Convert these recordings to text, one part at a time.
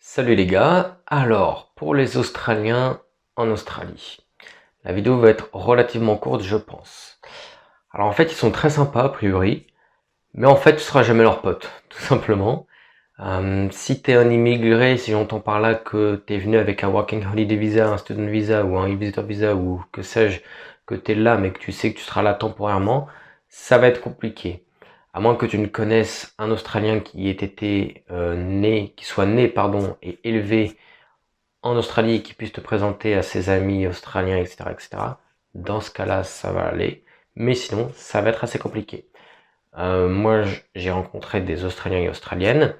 Salut les gars, alors pour les Australiens en Australie, la vidéo va être relativement courte je pense. Alors en fait ils sont très sympas a priori, mais en fait tu seras jamais leur pote, tout simplement. Si t'es un immigré, si j'entends par là que t'es venu avec un Working Holiday Visa, un Student Visa ou un Visitor Visa ou que sais-je, que t'es là mais que tu sais que tu seras là temporairement, ça va être compliqué. À moins que tu ne connaisses un Australien qui ait été né, qui soit né pardon et élevé en Australie et qui puisse te présenter à ses amis australiens, etc., etc. Dans ce cas-là, ça va aller. Mais sinon, ça va être assez compliqué. Moi, j'ai rencontré des Australiens et Australiennes.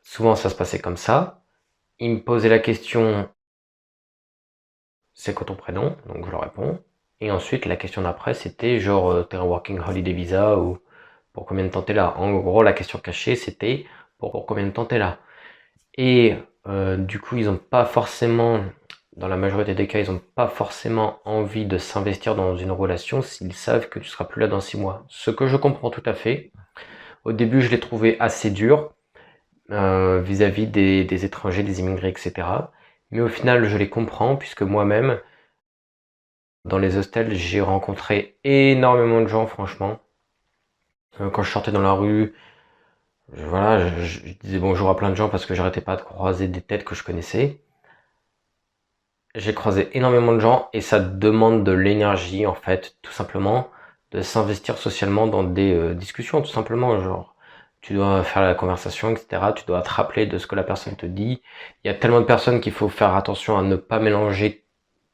Souvent, ça se passait comme ça. Ils me posaient la question, c'est quoi ton prénom? Donc, je leur réponds. Et ensuite, la question d'après, c'était genre, t'es un Working Holiday Visa ou pour combien de temps t'es là? En gros, la question cachée, c'était pour combien de temps t'es là? Et du coup, ils n'ont pas forcément, dans la majorité des cas, ils n'ont pas forcément envie de s'investir dans une relation s'ils savent que tu seras plus là dans 6 mois. Ce que je comprends tout à fait. Au début, je l'ai trouvé assez dur vis-à-vis des étrangers, des immigrés, etc. Mais au final, je les comprends puisque moi-même, dans les hostels, j'ai rencontré énormément de gens, franchement. Quand je sortais dans la rue, voilà, je disais bonjour à plein de gens parce que j'arrêtais pas de croiser des têtes que je connaissais. J'ai croisé énormément de gens et ça demande de l'énergie en fait, tout simplement, de s'investir socialement dans des discussions, tout simplement, genre tu dois faire la conversation, etc. Tu dois te rappeler de ce que la personne te dit. Il y a tellement de personnes qu'il faut faire attention à ne pas mélanger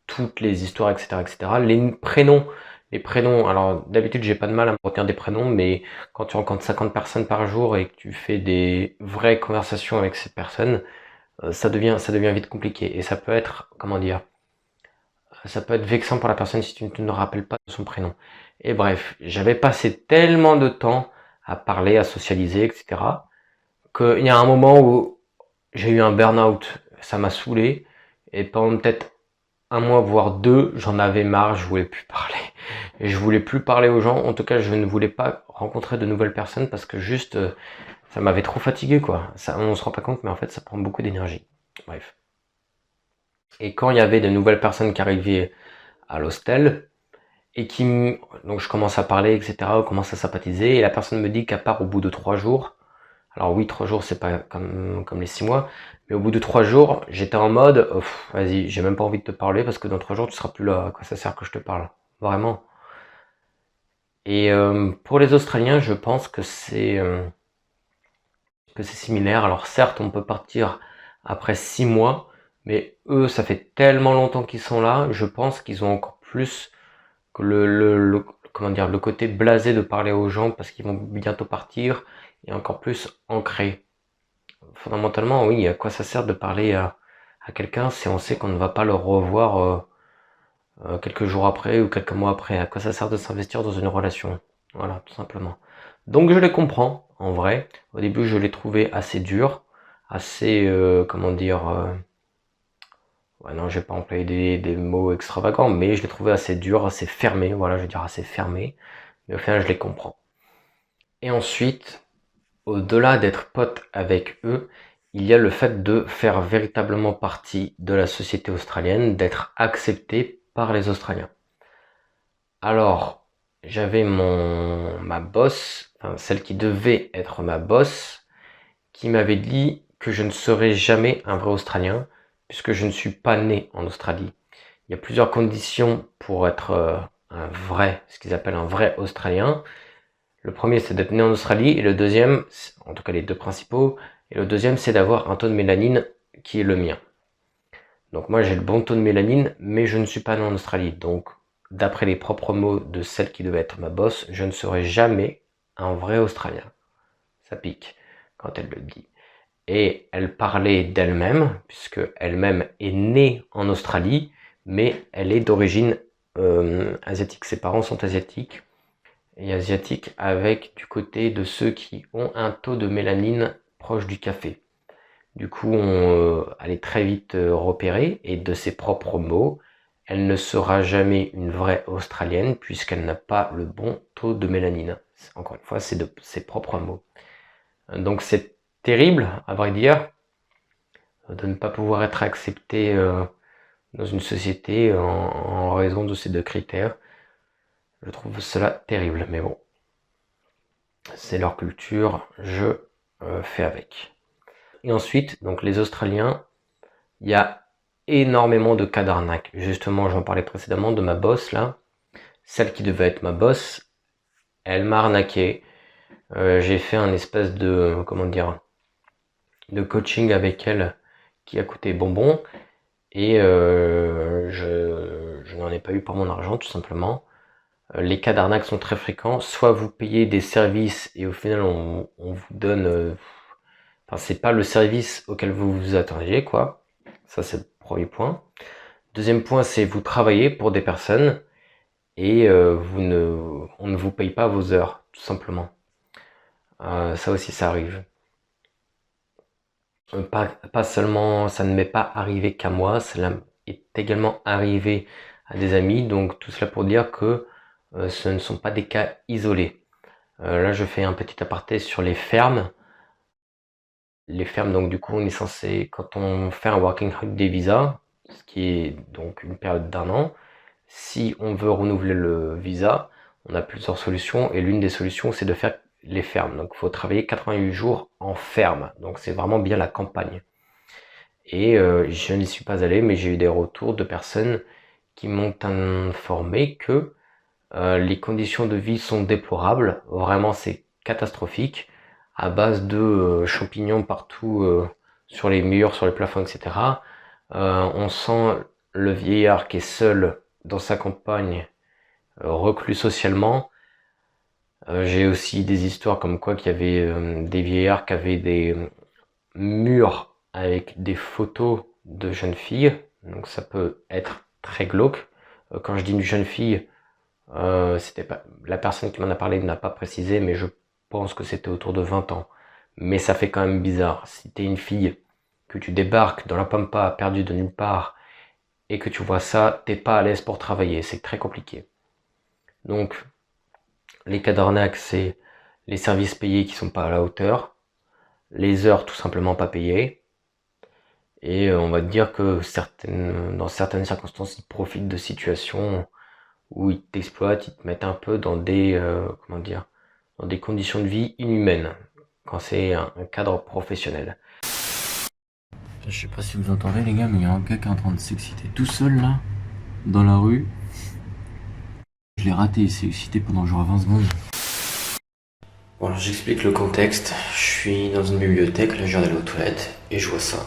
toutes les histoires, etc., etc. Les prénoms. Alors d'habitude j'ai pas de mal à me retenir des prénoms, mais quand tu rencontres 50 personnes par jour et que tu fais des vraies conversations avec ces personnes, ça devient vite compliqué et ça peut être, comment dire, ça peut être vexant pour la personne si tu ne te rappelles pas de son prénom. Et bref, j'avais passé tellement de temps à parler, à socialiser, etc., qu'il y a un moment où j'ai eu un burn-out, ça m'a saoulé, et pendant peut-être un mois, voire deux, j'en avais marre, je voulais plus parler. Et je voulais plus parler aux gens, en tout cas, je ne voulais pas rencontrer de nouvelles personnes parce que juste, ça m'avait trop fatigué, quoi. Ça, on se rend pas compte, mais en fait, ça prend beaucoup d'énergie. Bref. Et quand il y avait de nouvelles personnes qui arrivaient à l'hostel, et donc je commence à parler, etc., on commence à sympathiser, et la personne me dit qu'à part au bout de 3 jours, alors oui, 3 jours, c'est pas comme les 6 mois, mais au bout de 3 jours, j'étais en mode, vas-y, j'ai même pas envie de te parler, parce que dans 3 jours, tu seras plus là, à quoi ça sert que je te parle? Vraiment. Et pour les Australiens, je pense que c'est similaire. Alors certes, on peut partir après 6 mois, mais eux, ça fait tellement longtemps qu'ils sont là, je pense qu'ils ont encore plus que comment dire, le côté blasé de parler aux gens parce qu'ils vont bientôt partir est encore plus ancré. Fondamentalement, oui, à quoi ça sert de parler à quelqu'un si on sait qu'on ne va pas le revoir quelques jours après ou quelques mois après? À quoi ça sert de s'investir dans une relation? Voilà, tout simplement. Donc je les comprends, en vrai. Au début, je les trouvais assez durs, assez, comment dire, ouais, non, je vais pas employer des mots extravagants, mais je les trouvais assez durs, assez fermés, voilà, je veux dire assez fermés. Mais au final, je les comprends. Et ensuite, au-delà d'être pote avec eux, il y a le fait de faire véritablement partie de la société australienne, d'être accepté par les Australiens. Alors, j'avais ma boss, enfin, celle qui devait être ma boss, qui m'avait dit que je ne serais jamais un vrai Australien, puisque je ne suis pas né en Australie. Il y a plusieurs conditions pour être ce qu'ils appellent un vrai Australien. Le premier, c'est d'être né en Australie, et le deuxième, en tout cas les deux principaux, et le deuxième, c'est d'avoir un taux de mélanine qui est le mien. Donc moi, j'ai le bon taux de mélanine, mais je ne suis pas né en Australie. Donc, d'après les propres mots de celle qui devait être ma boss, je ne serai jamais un vrai Australien. Ça pique quand elle le dit. Et elle parlait d'elle-même, puisque elle-même est née en Australie, mais elle est d'origine asiatique. Ses parents sont asiatiques, et asiatiques avec du côté de ceux qui ont un taux de mélanine proche du café. Du coup, elle est très vite repérée, et de ses propres mots, elle ne sera jamais une vraie Australienne, puisqu'elle n'a pas le bon taux de mélanine. Encore une fois, c'est de ses propres mots. Donc c'est terrible, à vrai dire, de ne pas pouvoir être accepté dans une société en raison de ces deux critères. Je trouve cela terrible, mais bon, c'est leur culture, je fais avec. Et ensuite, donc les Australiens, il y a énormément de cas d'arnaque. Justement, j'en parlais précédemment de ma boss là, celle qui devait être ma boss, elle m'a arnaqué. J'ai fait un espèce de, comment dire, de coaching avec elle qui a coûté bonbon et je n'en ai pas eu pour mon argent tout simplement. Les cas d'arnaque sont très fréquents. Soit vous payez des services et au final on vous donne, enfin c'est pas le service auquel vous vous attendiez quoi. Ça c'est le premier point. Deuxième point, c'est vous travaillez pour des personnes et on ne vous paye pas vos heures tout simplement. Ça aussi ça arrive. Pas seulement, ça ne m'est pas arrivé qu'à moi, cela est également arrivé à des amis, donc tout cela pour dire que ce ne sont pas des cas isolés. Là, je fais un petit aparté sur les fermes. Les fermes, donc du coup, on est censé, quand on fait un Working Holiday Visa, ce qui est donc une période d'1 an, si on veut renouveler le visa, on a plusieurs solutions, et l'une des solutions, c'est de faire les fermes. Donc, il faut travailler 88 jours en ferme. Donc, c'est vraiment bien la campagne. Et je n'y suis pas allé, mais j'ai eu des retours de personnes qui m'ont informé que les conditions de vie sont déplorables. Vraiment, c'est catastrophique. À base de champignons partout sur les murs, sur les plafonds, etc. On sent le vieillard qui est seul dans sa campagne, reclus socialement. J'ai aussi des histoires comme quoi qu'il y avait des vieillards qui avaient des murs avec des photos de jeunes filles, donc ça peut être très glauque. Quand je dis une jeune fille, c'était pas la personne qui m'en a parlé n'a pas précisé, mais je pense que c'était autour de 20 ans. Mais ça fait quand même bizarre. Si t'es une fille, que tu débarques dans la pampa, perdue de nulle part, et que tu vois ça, t'es pas à l'aise pour travailler, c'est très compliqué. Donc, les cas d'arnaque, c'est les services payés qui sont pas à la hauteur, les heures tout simplement pas payées, et on va dire que dans certaines circonstances, ils profitent de situations où ils t'exploitent, ils te mettent un peu dans des, comment dire, dans des conditions de vie inhumaines, quand c'est un cadre professionnel. Je sais pas si vous entendez les gars, mais il y a un gars qui est en train de s'exciter tout seul là, dans la rue. Je l'ai raté, il s'est excité pendant genre 20 secondes. Bon alors j'explique le contexte, je suis dans une bibliothèque, là je viens d'aller aux toilettes, et je vois ça.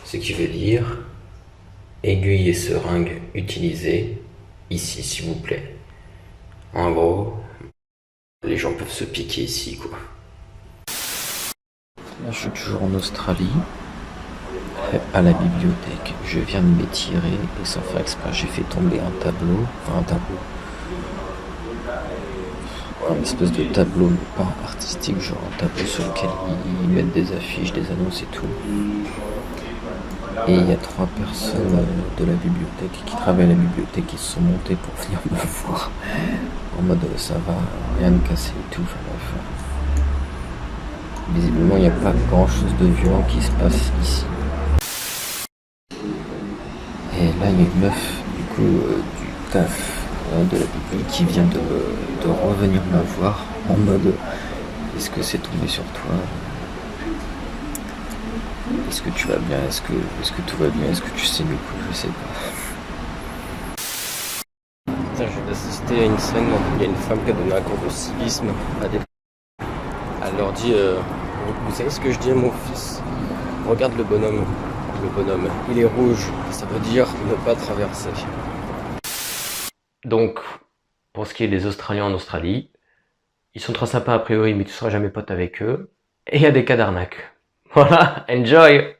Ce qui veut dire aiguille et seringue utilisées ici s'il vous plaît. En gros, les gens peuvent se piquer ici quoi. Là je suis toujours en Australie, à la bibliothèque. Je viens de m'étirer et sans faire exprès j'ai fait tomber un tableau, un espèce de tableau mais pas artistique, genre un tableau sur lequel ils mettent des affiches, des annonces et tout. Et il y a 3 personnes de la bibliothèque qui travaillent à la bibliothèque qui se sont montées pour venir me voir. En mode ça va, rien de cassé et tout. Enfin, bref. Visiblement il n'y a pas grand chose de violent qui se passe ici. Et là il y a une meuf du coup du taf de la bibliothèque qui vient de revenir me voir en mode est-ce que c'est tombé sur toi? Est-ce que tu vas bien? Est-ce que tout va bien? Est-ce que tu sais mieux que je sais pas? Putain, je viens d'assister à une scène où il y a une femme qui a donné un cours de civisme à des... Elle leur dit vous savez ce que je dis à mon fils? Regarde le bonhomme, il est rouge, ça veut dire ne pas traverser. Donc, pour ce qui est des Australiens en Australie, ils sont très sympas a priori, mais tu seras jamais pote avec eux. Et il y a des cas d'arnaque. Voilà, enjoy!